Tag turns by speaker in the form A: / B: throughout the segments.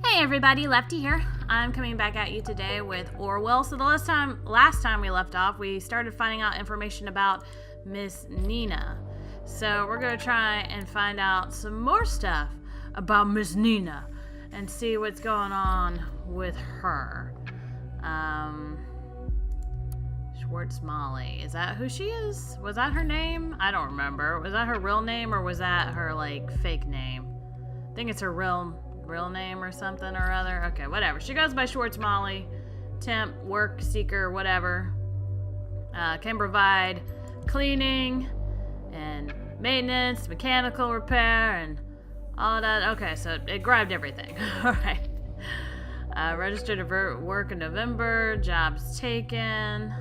A: Hey everybody, Leftie here. I'm coming back at you today with Orwell. So the last time we left off, we started finding out information about Miss Nina. So we're going to try and find out some more stuff about Miss Nina and see what's going on with her. Schwartz Molly. Is that who she is? Was that her name? I don't remember. Was that her real name or was that her fake name? I think it's her real name or something or other. Okay, whatever. She goes by Schwartz Molly, temp, work seeker, whatever. Can provide cleaning and maintenance, mechanical repair, and all that. Okay, so it grabbed everything. All right. Registered to work in November. Jobs taken.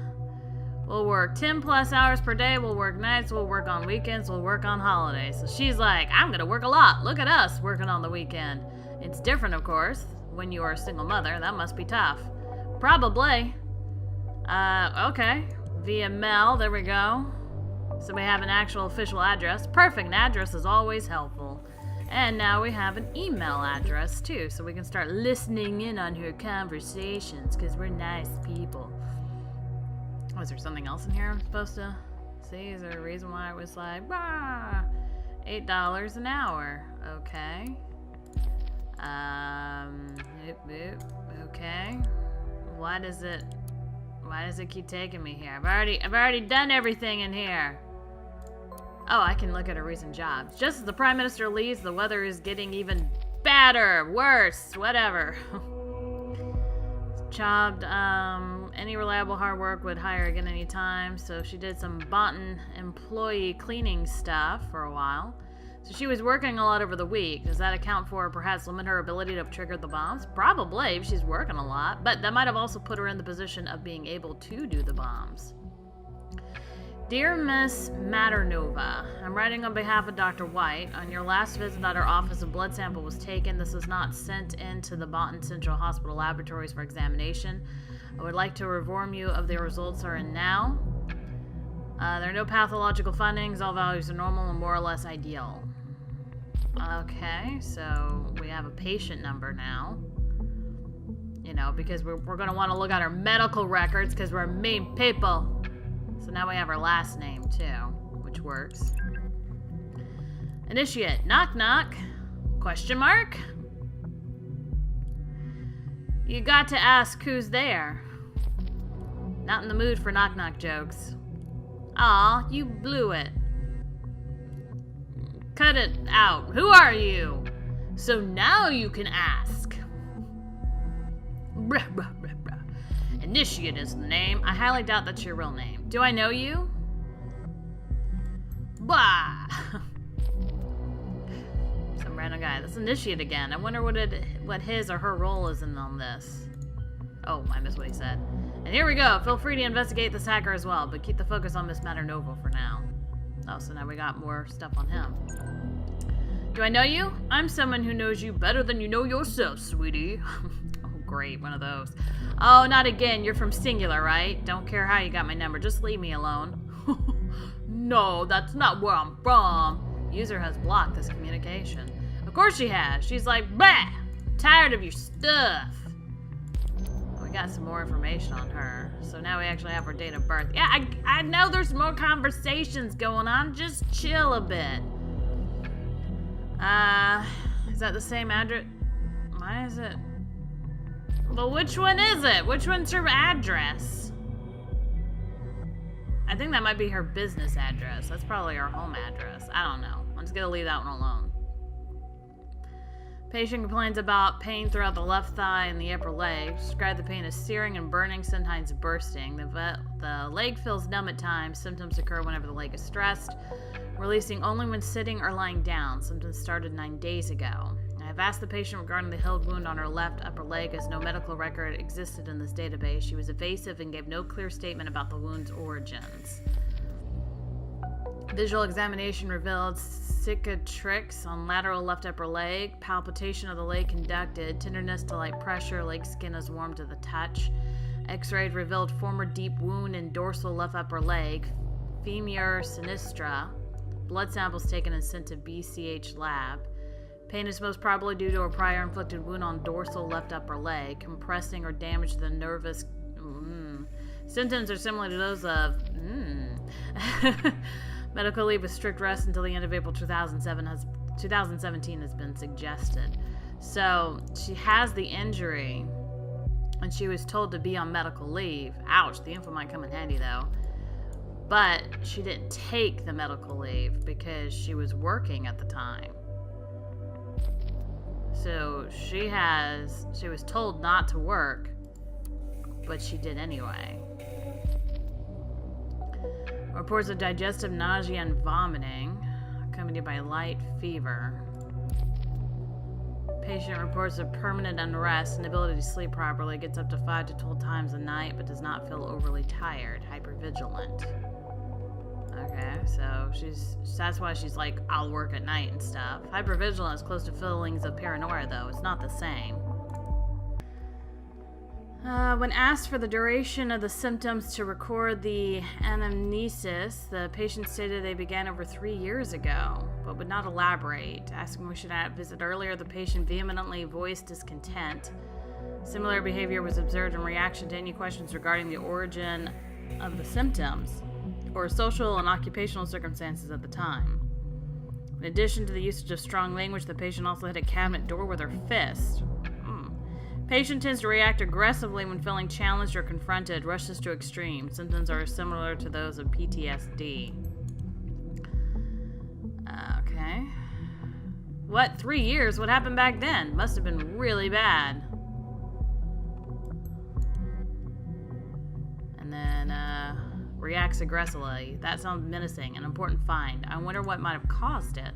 A: We'll work 10 plus hours per day. We'll work nights. We'll work on weekends. We'll work on holidays. So she's like, I'm going to work a lot. Look at us working on the weekend. It's different, of course, when you are a single mother. That must be tough. Probably. Okay. Via mail. There we go. So we have an actual official address. Perfect. An address is always helpful. And now we have an email address, too. So we can start listening in on her conversations because we're nice people. Oh, is there something else in here I'm supposed to see? Is there a reason why it was like, $8 an hour? Okay. Okay. Why does it keep taking me here? I've already done everything in here. Oh, I can look at her recent jobs. Just as the Prime Minister leaves, the weather is getting even badder, worse, whatever. Job, any reliable hard work would hire again anytime. So she did some Bonton employee cleaning stuff for a while. So she was working a lot over the week. Does that account for perhaps limit her ability to trigger the bombs? Probably, if she's working a lot. But that might have also put her in the position of being able to do the bombs. Dear Miss Maternova, I'm writing on behalf of Dr. White. On your last visit at our office, a blood sample was taken. This was not sent into the Bonton Central Hospital laboratories for examination. I would like to inform you of the results are in now. There are no pathological findings. All values are normal and more or less ideal. Okay, so we have a patient number now. You know, because we're going to want to look at our medical records because we're mean people. So now we have our last name, too, which works. Initiate. Knock, knock. Question mark? You got to ask who's there. Not in the mood for knock-knock jokes. Aw, you blew it. Cut it out. Who are you? So now you can ask. Bruh, bruh, bruh, bruh. Initiate is the name. I highly doubt that's your real name. Do I know you? Bah! Some random guy. That's Initiate again. I wonder what his or her role is on this. Oh, I missed what he said. And here we go. Feel free to investigate this hacker as well, but keep the focus on Miss Maternova for now. Oh, so now we got more stuff on him. Do I know you? I'm someone who knows you better than you know yourself, sweetie. Oh, great. One of those. Oh, not again. You're from Singular, right? Don't care how you got my number. Just leave me alone. No, that's not where I'm from. User has blocked this communication. Of course she has. She's like, bah! Tired of your stuff. We got some more information on her. So now we actually have her date of birth. Yeah, I know there's more conversations going on. Just chill a bit. Is that the same address? Why is it? Well, which one is it? Which one's her address? I think that might be her business address. That's probably her home address. I don't know. I'm just gonna leave that one alone. Patient complains about pain throughout the left thigh and the upper leg. Describe the pain as searing and burning, sometimes bursting. The leg feels numb at times. Symptoms occur whenever the leg is stressed, releasing only when sitting or lying down. Symptoms started 9 days ago. I have asked the patient regarding the healed wound on her left upper leg as no medical record existed in this database. She was evasive and gave no clear statement about the wound's origins. Visual examination revealed cicatrix on lateral left upper leg, palpitation of the leg conducted, tenderness to light pressure, leg skin is warm to the touch. X-ray revealed former deep wound in dorsal left upper leg, femur sinistra. Blood samples taken and sent to BCH lab. Pain is most probably due to a prior inflicted wound on dorsal left upper leg, compressing or damage the nervous... Symptoms are similar to those of... Medical leave with strict rest until the end of April 2017 has been suggested. So, she has the injury, and she was told to be on medical leave. Ouch, the info might come in handy, though. But she didn't take the medical leave because she was working at the time. So, she was told not to work, but she did anyway. Reports of digestive nausea and vomiting, accompanied by light fever. Patient reports of permanent unrest, inability to sleep properly, gets up to 5 to 12 times a night, but does not feel overly tired, hypervigilant. Okay, so that's why she's like, I'll work at night and stuff. Hypervigilance is close to feelings of paranoia, though. It's not the same. When asked for the duration of the symptoms to record the anamnesis, the patient stated they began over 3 years ago, but would not elaborate. Asking we should visit earlier, the patient vehemently voiced discontent. Similar behavior was observed in reaction to any questions regarding the origin of the symptoms or social and occupational circumstances at the time. In addition to the usage of strong language, the patient also hit a cabinet door with her fist. Patient tends to react aggressively when feeling challenged or confronted, rushes to extreme. Symptoms are similar to those of PTSD. Okay. What? 3 years? What happened back then? Must have been really bad. And then, reacts aggressively. That sounds menacing. An important find. I wonder what might have caused it.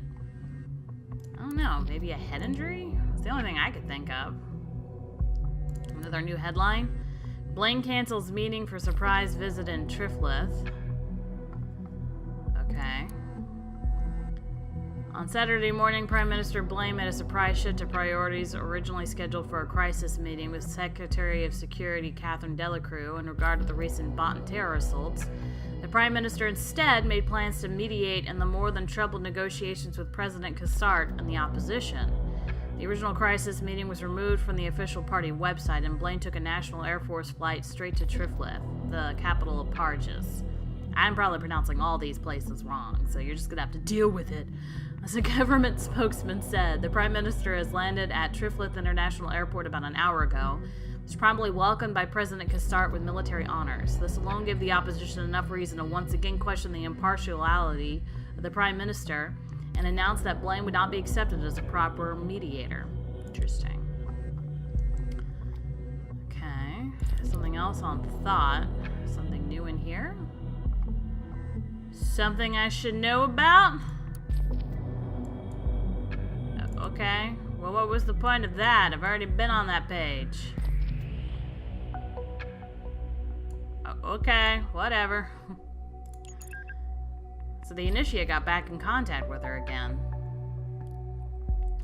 A: I don't know. Maybe a head injury? It's the only thing I could think of. Another new headline. Blaine cancels meeting for surprise visit in Triflith. Okay. On Saturday morning, Prime Minister Blaine made a surprise shift to priorities originally scheduled for a crisis meeting with Secretary of Security Catherine Delacroix in regard to the recent Botan terror assaults. The Prime Minister instead made plans to mediate in the more than troubled negotiations with President Cassart and the opposition. The original crisis meeting was removed from the official party website, and Blaine took a National Air Force flight straight to Triflith, the capital of Parges. I'm probably pronouncing all these places wrong, so you're just gonna have to deal with it. As a government spokesman said, the Prime Minister has landed at Triflith International Airport about an hour ago. He was promptly welcomed by President Cassart with military honors. This alone gave the opposition enough reason to once again question the impartiality of the Prime Minister, and announced that Blaine would not be accepted as a proper mediator. Interesting. Okay. Something else on thought. Something new in here? Something I should know about? Okay. Well, what was the point of that? I've already been on that page. Okay. Whatever. So the initiate got back in contact with her again.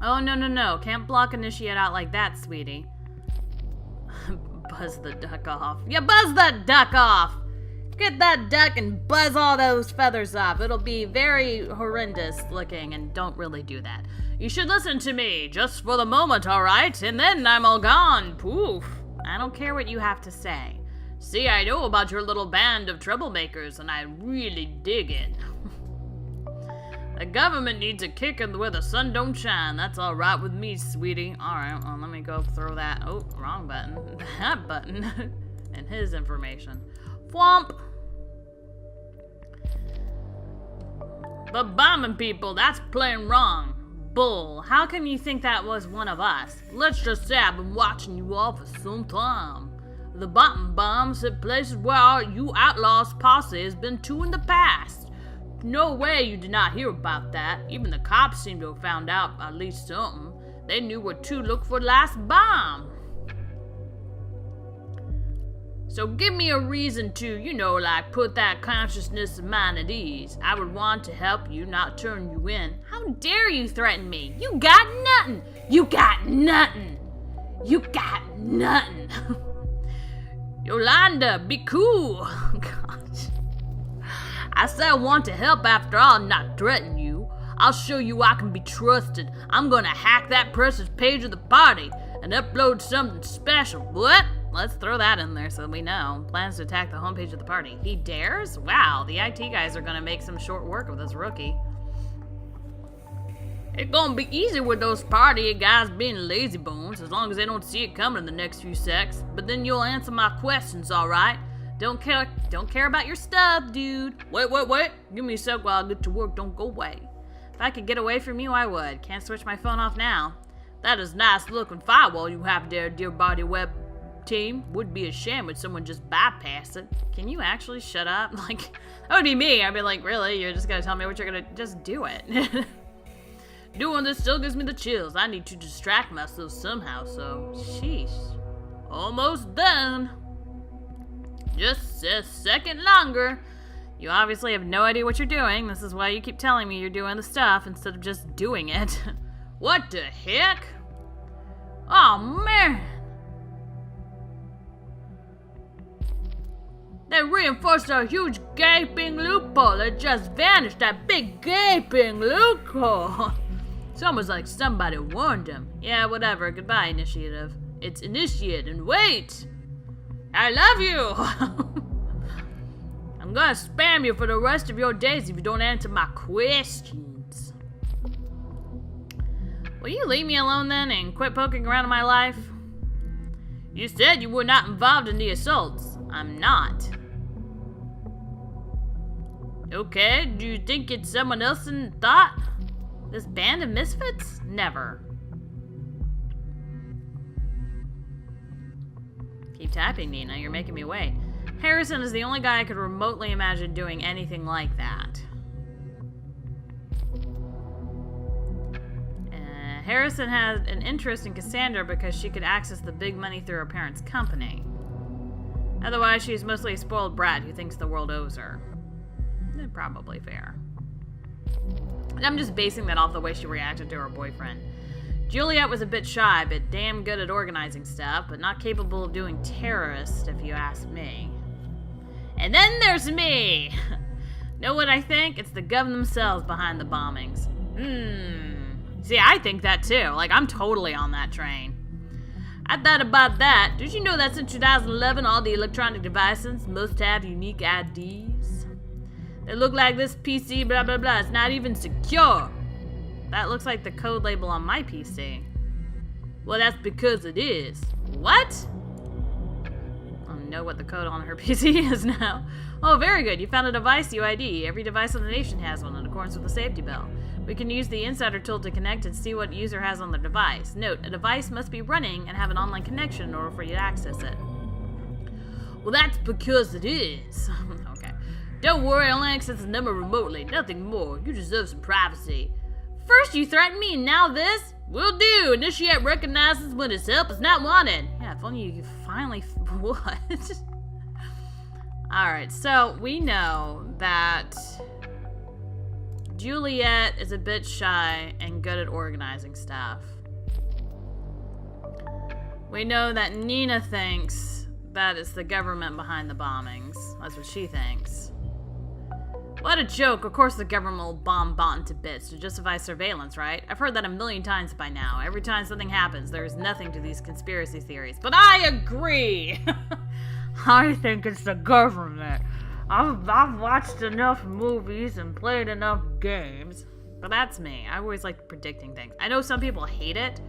A: Oh, no. Can't block initiate out like that, sweetie. Buzz the duck off. Yeah, buzz that duck off! Get that duck and buzz all those feathers off. It'll be very horrendous looking, and don't really do that. You should listen to me, just for the moment, alright? And then I'm all gone. Poof. I don't care what you have to say. See, I know about your little band of troublemakers, and I really dig it. The government needs a kick in where the sun don't shine. That's all right with me, sweetie. All right, well, let me go throw that. Oh, wrong button. That button. And his information. Thwomp. But bombing people, that's plain wrong. Bull. How can you think that was one of us? Let's just say I've been watching you all for some time. The bottom bombs hit places where you outlaws' posse has been to in the past. No way you did not hear about that. Even the cops seem to have found out at least something. They knew where to look for the last bomb. So give me a reason to, like put that consciousness of mine at ease. I would want to help you, not turn you in. How dare you threaten me? You got nothing. You got nothing. You got nothing. Yolanda, be cool. Gosh. I said I want to help after all, not threaten you. I'll show you I can be trusted. I'm gonna hack that precious page of the party and upload something special. What? Let's throw that in there so we know. Plans to attack the homepage of the party. He dares? Wow, the IT guys are gonna make some short work of this rookie. It's gonna be easy with those party guys being lazy bones, as long as they don't see it coming in the next few secs. But then you'll answer my questions, alright? Don't care about your stuff, dude. Wait. Give me a sec while I get to work. Don't go away. If I could get away from you, I would. Can't switch my phone off now. That is nice looking firewall you have there, dear body web team. Would be a shame if someone just bypassed it. Can you actually shut up? Like, that would be me. I'd be like, really? You're just gonna tell me what you're gonna... Just do it. Doing this still gives me the chills. I need to distract myself somehow, so... Sheesh. Almost done. Just a second longer. You obviously have no idea what you're doing. This is why you keep telling me you're doing the stuff instead of just doing it. What the heck? Oh, man. They reinforced a huge gaping loophole. It just vanished. That big gaping loophole. It's almost like somebody warned them. Yeah, whatever. Goodbye, initiative. It's initiate and wait. I love you. I'm gonna spam you for the rest of your days if you don't answer my questions. Will you leave me alone then and quit poking around in my life? You said you were not involved in the assaults. I'm not. Okay, do you think it's someone else in thought? This band of misfits? Never. Keep tapping, Nina. You're making me wait. Harrison is the only guy I could remotely imagine doing anything like that. Harrison had an interest in Cassandra because she could access the big money through her parents' company. Otherwise, she's mostly a spoiled brat who thinks the world owes her. Probably fair. I'm just basing that off the way she reacted to her boyfriend. Juliet was a bit shy, but damn good at organizing stuff, but not capable of doing terrorist, if you ask me. And then there's me! Know what I think? It's the Gov themselves behind the bombings. See, I think that too. Like, I'm totally on that train. I thought about that. Did you know that since 2011, all the electronic devices must have unique IDs? They look like this PC, blah, blah, blah. It's not even secure. That looks like the code label on my PC. Well, that's because it is. What? I don't know what the code on her PC is now. Oh, very good. You found a device UID. Every device in the nation has one in accordance with the safety bell. We can use the insider tool to connect and see what user has on their device. Note, a device must be running and have an online connection in order for you to access it. Well, that's because it is. Okay. Don't worry, I'll access the number remotely. Nothing more. You deserve some privacy. First you threaten me, and now this? Will do. Initiate recognizes when its help is not wanted. Yeah, if only you could finally... What? Alright, so we know that Juliet is a bit shy and good at organizing stuff. We know that Nina thinks that it's the government behind the bombings. That's what she thinks. What a joke. Of course the government will bomb Bont to bits to justify surveillance, right? I've heard that a million times by now. Every time something happens, there is nothing to these conspiracy theories. But I agree! I think it's the government. I've watched enough movies and played enough games. But that's me. I always like predicting things. I know some people hate it.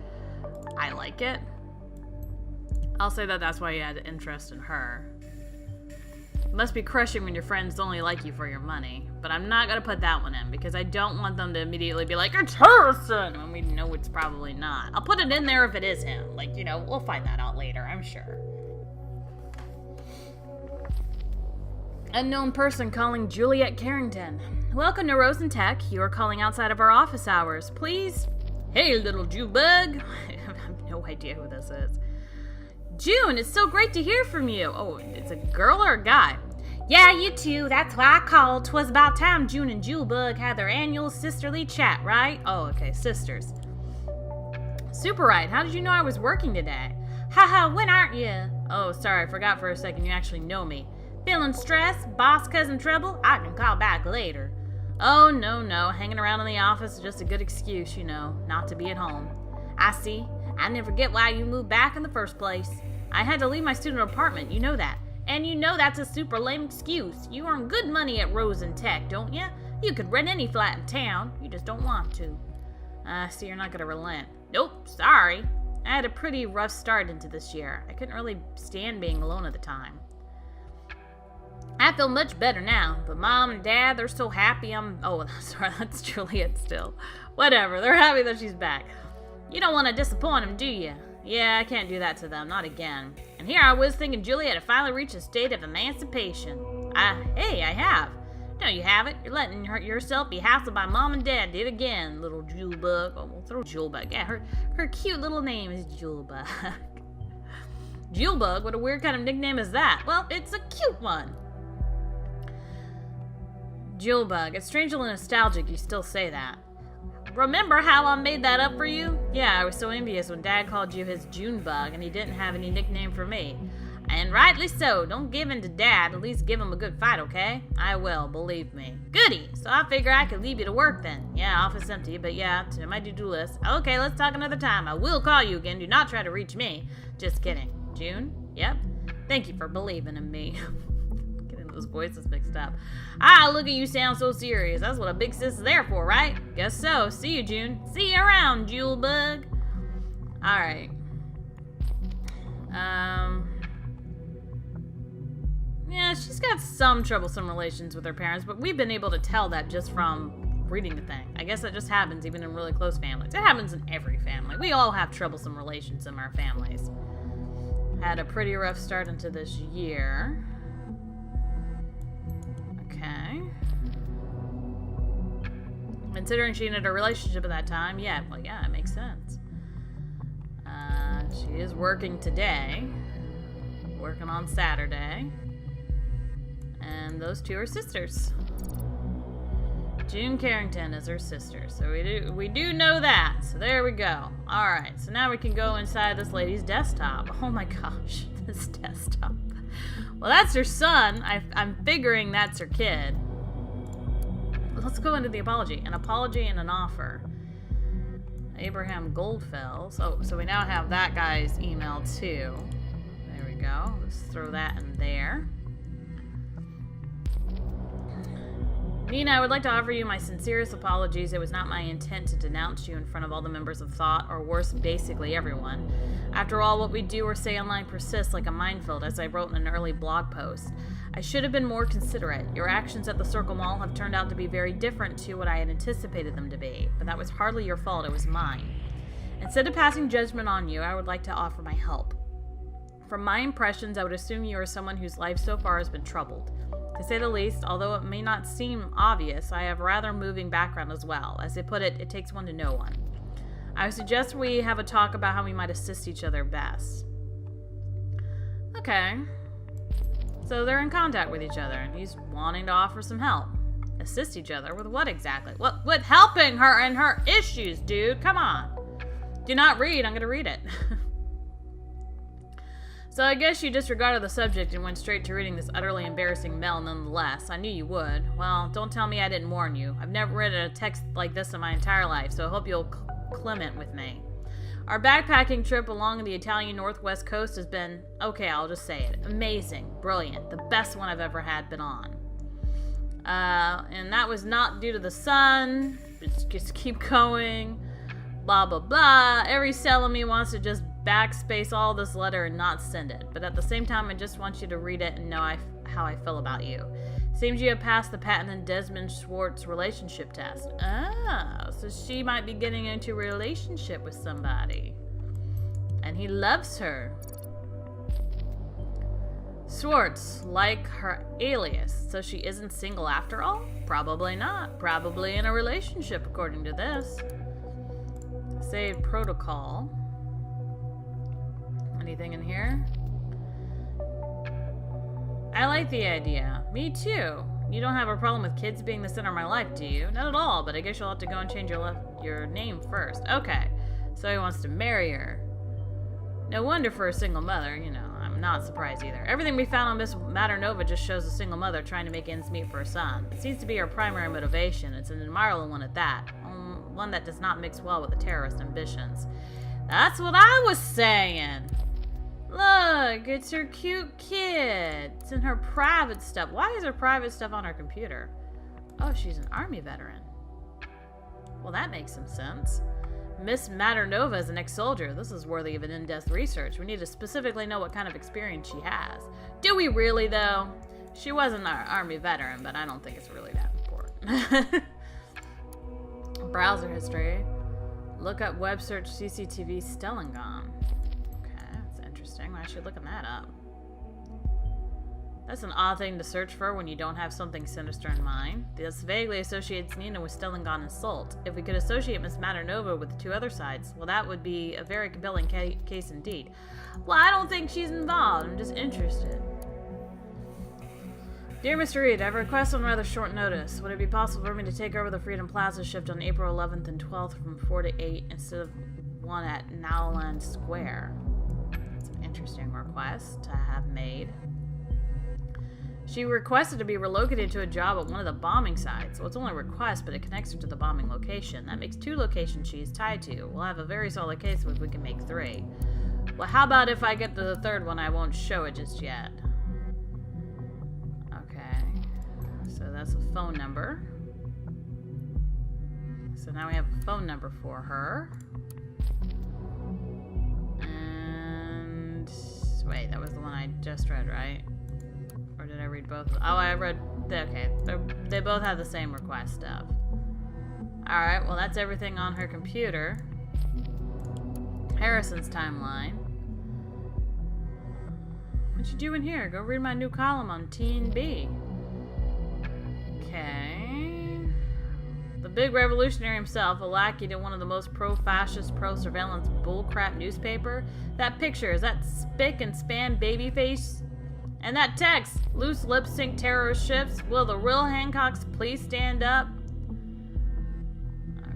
A: I like it. I'll say that that's why you had interest in her. It must be crushing when your friends only like you for your money. But I'm not gonna put that one in because I don't want them to immediately be like, it's Harrison! When we know it's probably not. I'll put it in there if it is him. Like, you know, we'll find that out later, I'm sure. Unknown person calling Juliet Carrington. Welcome to Rose and Tech. You are calling outside of our office hours. Please? Hey, little Jewbug. I have no idea who this is. June, it's so great to hear from you. Oh, it's a girl or a guy? Yeah, you too. That's why I called. 'Twas about time June and Jewbug had their annual sisterly chat, right? Oh, okay, sisters. Super right. How did you know I was working today? Haha, when aren't you? Oh, sorry, I forgot for a second you actually know me. Feeling stressed? Boss causing trouble? I can call back later. Oh, no. Hanging around in the office is just a good excuse, not to be at home. I see. I never get why you moved back in the first place. I had to leave my student apartment, you know that. And you know that's a super lame excuse. You earn good money at Rose and Tech, don't you? You could rent any flat in town. You just don't want to. See, you're not going to relent. Nope, sorry. I had a pretty rough start into this year. I couldn't really stand being alone at the time. I feel much better now, but Mom and Dad, they're so happy Oh, sorry, that's Juliet still. Whatever, they're happy that she's back. You don't want to disappoint them, do you? Yeah, I can't do that to them, not again. And here I was thinking Juliet had finally reached a state of emancipation. Hey, I have. No, you haven't. You're letting yourself be hassled by Mom and Dad. Did again, little Julebug. Oh, we'll throw Julebug. Yeah, her cute little name is Julebug. Julebug? What a weird kind of nickname is that? Well, it's a cute one. Julebug. It's strangely nostalgic you still say that. Remember how I made that up for you? Yeah, I was so envious when Dad called you his Junebug and he didn't have any nickname for me. And rightly so. Don't give in to Dad. At least give him a good fight, okay? I will, believe me. Goody! So I figure I could leave you to work then. Yeah, office empty, but yeah, to my to-do list. Okay, let's talk another time. I will call you again. Do not try to reach me. Just kidding. June? Yep. Thank you for believing in me. Getting those voices mixed up. Look at you sound so serious. That's what a big sis is there for, right? Guess so. See you, June. See you around, Julebug. Alright. Yeah, she's got some troublesome relations with her parents, but we've been able to tell that just from reading the thing. I guess that just happens even in really close families. It happens in every family. We all have troublesome relations in our families. Had a pretty rough start into this year. Okay. Considering she ended a relationship at that time, yeah, it makes sense. She is working today. Working on Saturday. And those two are sisters. June Carrington is her sister. So we do know that. So there we go. Alright, so now we can go inside this lady's desktop. Oh my gosh, this desktop. Well, that's her son. I'm figuring that's her kid. Let's go into the apology. An apology and an offer. Abraham Goldfell. So we now have that guy's email too. There we go. Let's throw that in there. Nina, I would like to offer you my sincerest apologies. It was not my intent to denounce you in front of all the members of Thought, or worse, basically everyone. After all, what we do or say online persists like a minefield, as I wrote in an early blog post. I should have been more considerate. Your actions at the Circle Mall have turned out to be very different to what I had anticipated them to be, but that was hardly your fault, it was mine. Instead of passing judgment on you, I would like to offer my help. From my impressions, I would assume you are someone whose life so far has been troubled. To say the least, although it may not seem obvious, I have a rather moving background as well. As they put it, it takes one to know one. I would suggest we have a talk about how we might assist each other best. Okay. So they're in contact with each other, and he's wanting to offer some help. Assist each other? With what exactly? With helping her and her issues, dude. Come on. Do not read. I'm going to read it. So I guess you disregarded the subject and went straight to reading this utterly embarrassing mail nonetheless. I knew you would. Well, don't tell me I didn't warn you. I've never read a text like this in my entire life, so I hope you'll clement with me. Our backpacking trip along the Italian northwest coast has been, okay, I'll just say it, amazing, brilliant, the best one I've ever been on. And that was not due to the sun, just keep going, blah, blah, blah. Every cell of me wants to just backspace all this letter and not send it. But at the same time, I just want you to read it and know how I feel about you. Seems you have passed the Patton and Desmond Schwartz relationship test. Ah, so she might be getting into a relationship with somebody. And he loves her. Schwartz, like her alias, so she isn't single after all? Probably not. Probably in a relationship, according to this. Save protocol. Anything in here? I like the idea. Me too. You don't have a problem with kids being the center of my life, do you? Not at all, but I guess you'll have to go and change your name first. Okay. So he wants to marry her. No wonder for a single mother, I'm not surprised either. Everything we found on Miss Maternova just shows a single mother trying to make ends meet for her son. It seems to be her primary motivation. It's an admirable one at that. One that does not mix well with the terrorist ambitions. That's what I was saying! Look, it's her cute kid. It's in her private stuff. Why is her private stuff on her computer? Oh, she's an army veteran. Well, that makes some sense. Miss Maternova is an ex-soldier. This is worthy of an in-depth research. We need to specifically know what kind of experience she has. Do we really, though? She was an army veteran, but I don't think it's really that important. Browser history. Look up web search CCTV Stellenbosch. Okay, that's interesting. I should look that up. That's an odd thing to search for when you don't have something sinister in mind. This vaguely associates Nina with Stellenbosch and Salt. If we could associate Miss Maternova with the two other sides, well, that would be a very compelling case indeed. Well, I don't think she's involved. I'm just interested. Dear Mr. Reed, I have a request on rather short notice. Would it be possible for me to take over the Freedom Plaza shift on April 11th and 12th from 4 to 8 instead of one at Nowland Square? That's an interesting request to have made. She requested to be relocated to a job at one of the bombing sites. Well, it's only a request, but it connects her to the bombing location. That makes 2 locations she is tied to. We'll have a very solid case if we can make 3. Well, how about if I get to the 3rd one? I won't show it just yet. Okay. So that's a phone number. So now we have a phone number for her. And... wait, that was the one I just read, right? Or did I read both? Oh, I read... okay. They both have the same request stuff. Alright, well that's everything on her computer. Harrison's timeline. What you doing here? Go read my new column on T&B. Okay. The big revolutionary himself, a lackey to one of the most pro-fascist, pro-surveillance bullcrap newspaper. That picture, is that spick and span babyface? And that text, loose lip-sync terrorist ships. Will the real Hancocks please stand up?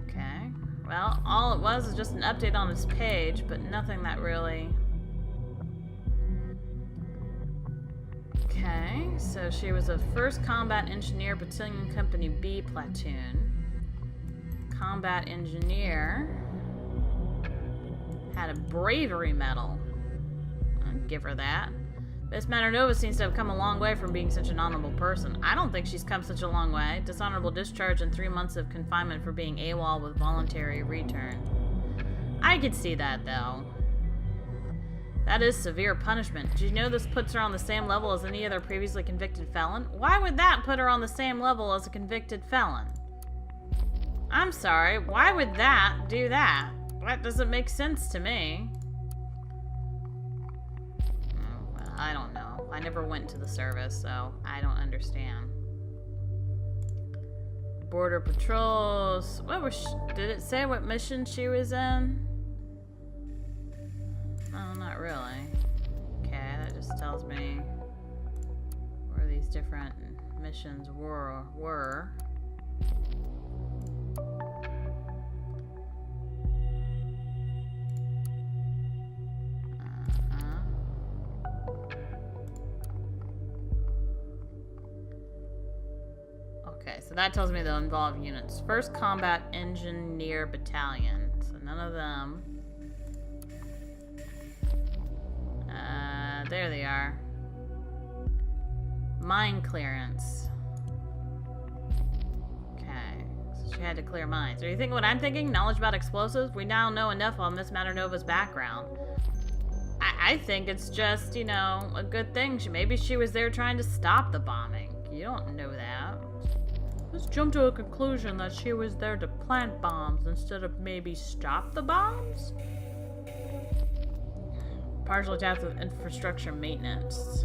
A: Okay. Well, all it was just an update on his page, but nothing that really... Okay, so she was a 1st Combat Engineer Battalion Company B platoon. Combat Engineer. Had a bravery medal. I'd give her that. Miss Maternova seems to have come a long way from being such an honorable person. I don't think she's come such a long way. Dishonorable discharge and 3 months of confinement for being AWOL with voluntary return. I could see that, though. That is severe punishment. Did you know this puts her on the same level as any other previously convicted felon? Why would that put her on the same level as a convicted felon? I'm sorry, why would that do that? That doesn't make sense to me. I don't know. I never went to the service, so I don't understand. Border patrols. What was did it say what mission she was in? No, not really. Okay, that just tells me where these different missions were. Okay, so that tells me they'll involve units. 1st Combat Engineer Battalion. So none of them. There they are. Mine clearance. Okay, so she had to clear mines. Are you thinking what I'm thinking? Knowledge about explosives? We now know enough on Miss Maternova's background. I think it's just, you know, a good thing. Maybe she was there trying to stop the bombing. You don't know that. Let's jump to a conclusion that she was there to plant bombs instead of maybe stop the bombs? Partially tasked with infrastructure maintenance.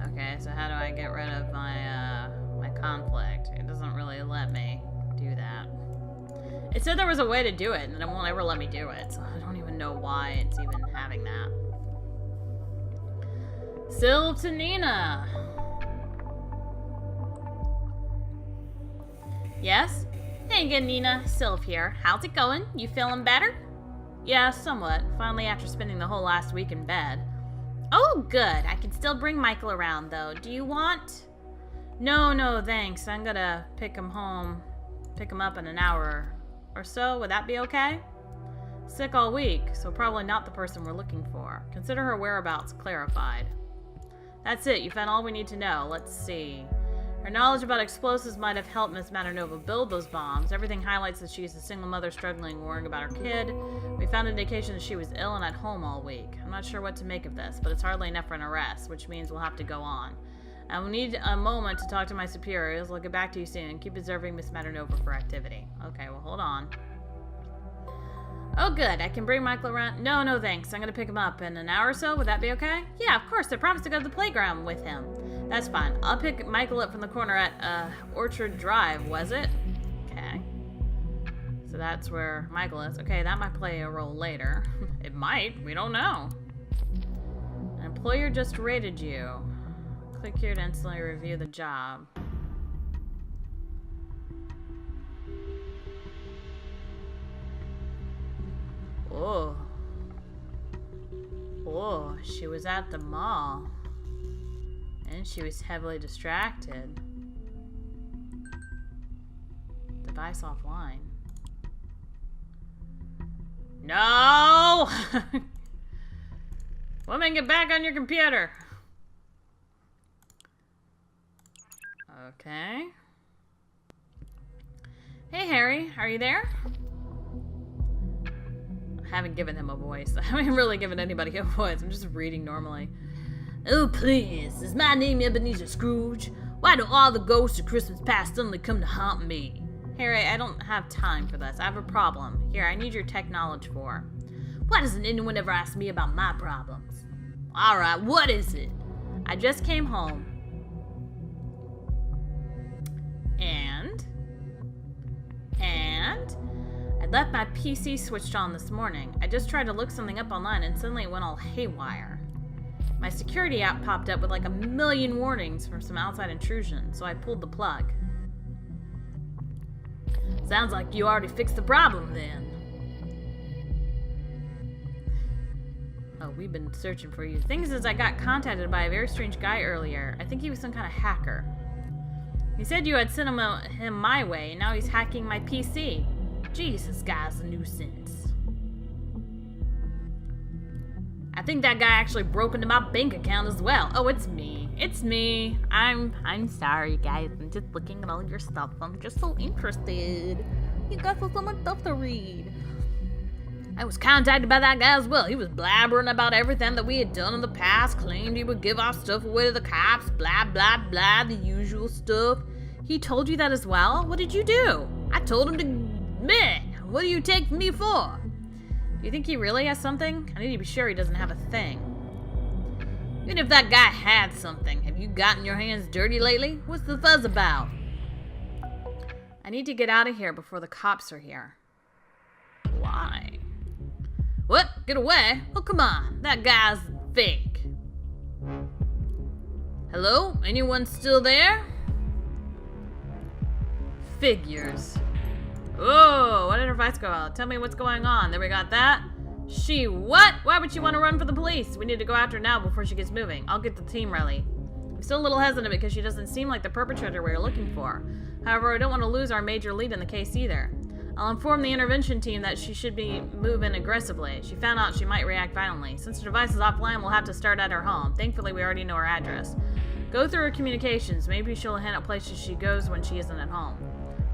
A: Okay, so how do I get rid of my my conflict? It doesn't really let me do that. It said there was a way to do it, and it won't ever let me do it, so I don't even know why it's even having that. Sil to Nina. Yes? Hey again, Nina. Sylph here. How's it going? You feeling better? Yeah, somewhat. Finally, after spending the whole last week in bed. Oh, good. I can still bring Michael around, though. Do you want... No, thanks. I'm gonna pick him up in an hour or so. Would that be okay? Sick all week, so probably not the person we're looking for. Consider her whereabouts clarified. That's it. You found all we need to know. Let's see. Her knowledge about explosives might have helped Miss Maternova build those bombs. Everything highlights that she's a single mother struggling, worrying about her kid. We found indication that she was ill and at home all week. I'm not sure what to make of this, but it's hardly enough for an arrest, which means we'll have to go on. I will need a moment to talk to my superiors. I'll get back to you soon. Keep observing Miss Maternova for activity. Okay, well, hold on. Oh, good. I can bring Michael around. No, thanks. I'm going to pick him up in an hour or so. Would that be okay? Yeah, of course. I promised to go to the playground with him. That's fine. I'll pick Michael up from the corner at Orchard Drive, was it? Okay. So that's where Michael is. Okay, that might play a role later. It might. We don't know. An employer just rated you. Click here to instantly review the job. Oh, she was at the mall. And she was heavily distracted. Device offline. No! Woman, get back on your computer. Okay. Hey, Harry. Are you there? I haven't given him a voice. I haven't really given anybody a voice. I'm just reading normally. Oh, please. Is my name Ebenezer Scrooge? Why do all the ghosts of Christmas past suddenly come to haunt me? Harry, I don't have time for this. I have a problem. Here, I need your tech knowledge for. Why doesn't anyone ever ask me about my problems? Alright, what is it? I just came home. And I left my PC switched on this morning. I just tried to look something up online and suddenly it went all haywire. My security app popped up with like a million warnings for some outside intrusion, so I pulled the plug. Sounds like you already fixed the problem then. Oh, we've been searching for you. Thing is, I got contacted by a very strange guy earlier. I think he was some kind of hacker. He said you had sent him my way, and now he's hacking my PC. Jeez, this guy's a nuisance. I think that guy actually broke into my bank account as well. Oh, it's me. It's me. I'm sorry, guys. I'm just looking at all your stuff. I'm just so interested. You guys have so much stuff to read. I was contacted by that guy as well. He was blabbering about everything that we had done in the past, claimed he would give our stuff away to the cops, blah, blah, blah, the usual stuff. He told you that as well? What did you do? I told him to... Meh! What do you take me for? Do you think he really has something? I need to be sure he doesn't have a thing. Even if that guy had something, have you gotten your hands dirty lately? What's the fuzz about? I need to get out of here before the cops are here. Why? What? Get away? Oh, come on. That guy's fake. Hello? Anyone still there? Figures. Oh, why did her voice go out? Tell me what's going on. There we got that. She what? Why would she want to run for the police? We need to go after her now before she gets moving. I'll get the team ready. I'm still a little hesitant because she doesn't seem like the perpetrator we're looking for. However, I don't want to lose our major lead in the case either. I'll inform the intervention team that she should be moving aggressively. She found out she might react violently. Since the device is offline, we'll have to start at her home. Thankfully, we already know her address. Go through her communications. Maybe she'll hint at places she goes when she isn't at home.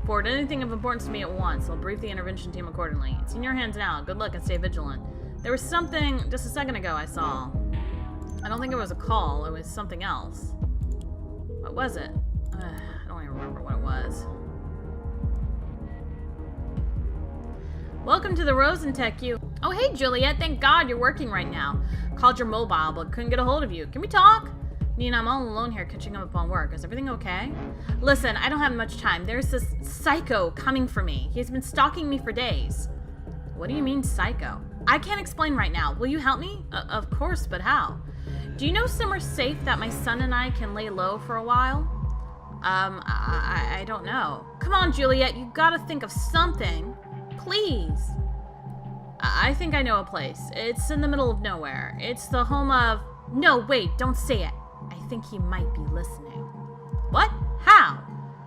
A: Forward anything of importance to me at once. I'll brief the intervention team accordingly. It's in your hands now. Good luck and stay vigilant. There was something just a second ago I saw. I don't think it was a call. It was something else. What was it? I don't even remember what it was. Welcome to the Rosentech, you. Oh, hey, Juliet. Thank God you're working right now. Called your mobile, but couldn't get a hold of you. Can we talk? Nina, I'm all alone here catching up on work. Is everything okay? Listen, I don't have much time. There's this psycho coming for me. He's been stalking me for days. What do you mean, psycho? I can't explain right now. Will you help me? Of course, but how? Do you know somewhere safe that my son and I can lay low for a while? I don't know. Come on, Juliet. You gotta think of something. Please. I think I know a place. It's in the middle of nowhere. It's the home of... No, wait, don't say it. I think he might be listening. What? How?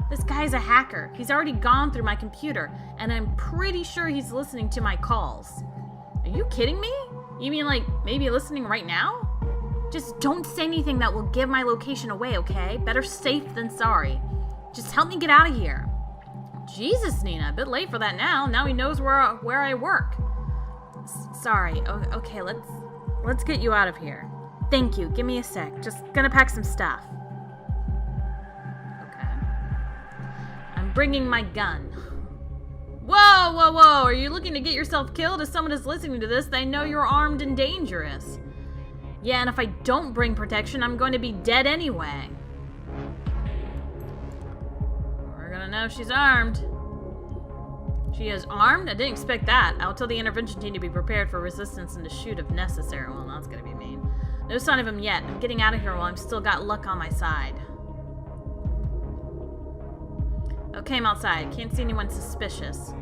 A: This guy's a hacker. He's already gone through my computer, and I'm pretty sure he's listening to my calls. Are you kidding me? You mean like maybe listening right now? Just don't say anything that will give my location away, okay? Better safe than sorry. Just help me get out of here. Jesus, Nina, a bit late for that now. Now he knows where I work. Sorry. Okay, let's get you out of here. Thank you. Give me a sec. Just gonna pack some stuff. Okay. I'm bringing my gun. Whoa, whoa, whoa. Are you looking to get yourself killed? If someone is listening to this, they know you're armed and dangerous. Yeah, and if I don't bring protection, I'm going to be dead anyway. We're gonna know she's armed. She is armed? I didn't expect that. I'll tell the intervention team to be prepared for resistance and to shoot if necessary. Well, that's gonna be mean. No sign of him yet. I'm getting out of here while I'm still got luck on my side. Okay, I'm outside. Can't see anyone suspicious.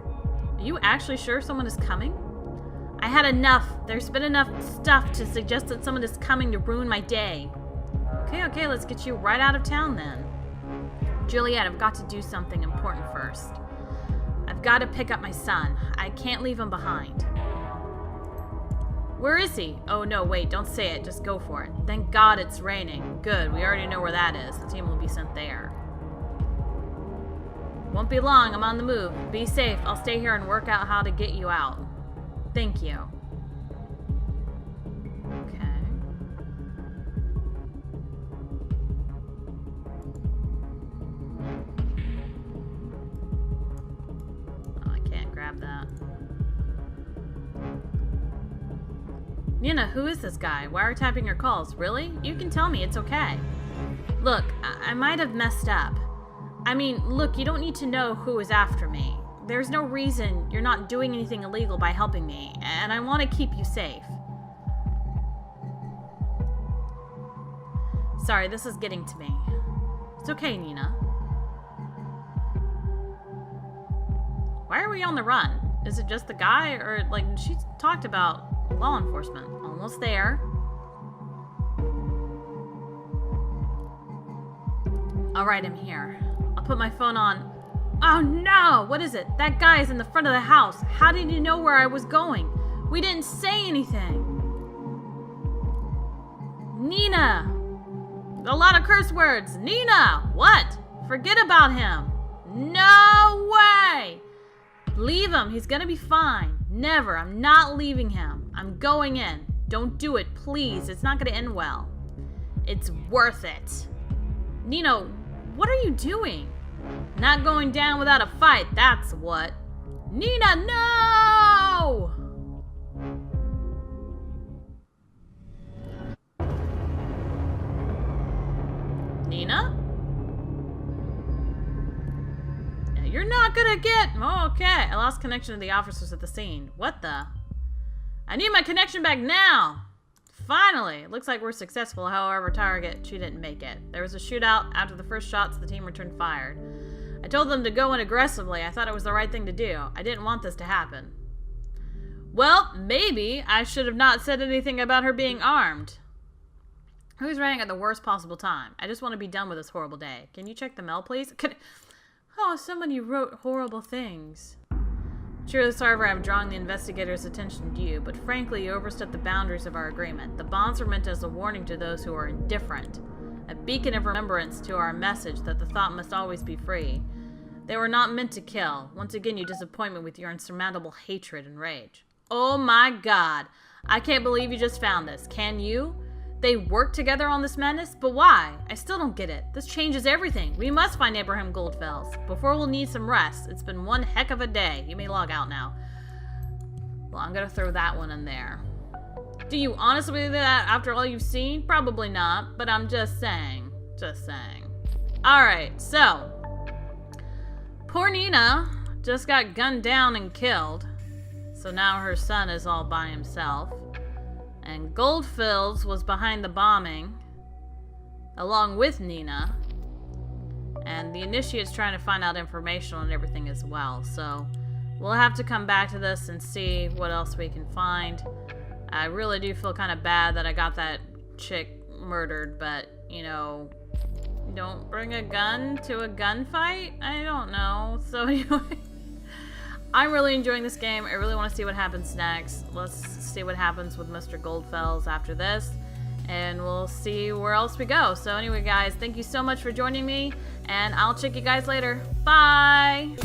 A: Are you actually sure someone is coming? I had enough. There's been enough stuff to suggest that someone is coming to ruin my day. Okay, let's get you right out of town then. Juliet, I've got to do something important first. I've got to pick up my son. I can't leave him behind. Where is he? Oh no, wait, don't say it. Just go for it. Thank God it's raining. Good, we already know where that is. The team will be sent there. Won't be long, I'm on the move. Be safe. I'll stay here and work out how to get you out. Thank you. Okay. Oh, I can't grab that. Nina, who is this guy? Wiretapping your calls. Really? You can tell me. It's okay. Look, I might have messed up. I mean, look, you don't need to know who is after me. There's no reason you're not doing anything illegal by helping me, and I want to keep you safe. Sorry, this is getting to me. It's okay, Nina. Why are we on the run? Is it just the guy, or, like, she talked about law enforcement. Almost there. Alright, I'm here. I'll put my phone on. Oh no! What is it? That guy is in the front of the house. How did you know where I was going? We didn't say anything. Nina! A lot of curse words. Nina! What? Forget about him. No way! Leave him. He's gonna be fine. Never. I'm not leaving him. I'm going in. Don't do it, please. It's not gonna end well. It's worth it. Nina, what are you doing? Not going down without a fight, that's what. Nina, no! Nina? You're not gonna get... Okay, I lost connection to the officers at the scene. What the? I need my connection back now! Finally! It looks like we're successful, however, Target, she didn't make it. There was a shootout. After the first shots, the team returned fired. I told them to go in aggressively. I thought it was the right thing to do. I didn't want this to happen. Well, maybe I should have not said anything about her being armed. Who's writing at the worst possible time? I just want to be done with this horrible day. Can you check the mail, please? Oh, somebody wrote horrible things. Truly sorry for I'm drawing the investigators' attention to you, but frankly, you overstepped the boundaries of our agreement. The bonds were meant as a warning to those who are indifferent, a beacon of remembrance to our message that the thought must always be free. They were not meant to kill. Once again, you disappoint me with your insurmountable hatred and rage. Oh my God. I can't believe you just found this. Can you? They worked together on this madness? But why? I still don't get it. This changes everything. We must find Abraham Goldfels. Before we'll need some rest. It's been one heck of a day. You may log out now. Well, I'm gonna throw that one in there. Do you honestly believe that after all you've seen? Probably not, but I'm just saying. Just saying. Alright, so. Poor Nina just got gunned down and killed. So now her son is all by himself. And Goldfields was behind the bombing, along with Nina. And the Initiate's trying to find out information on everything as well. So we'll have to come back to this and see what else we can find. I really do feel kind of bad that I got that chick murdered, but, you know, don't bring a gun to a gunfight? I don't know. So anyway, I'm really enjoying this game. I really want to see what happens next. Let's see what happens with Mr. Goldfels after this, and we'll see where else we go. So anyway, guys, thank you so much for joining me, and I'll check you guys later. Bye!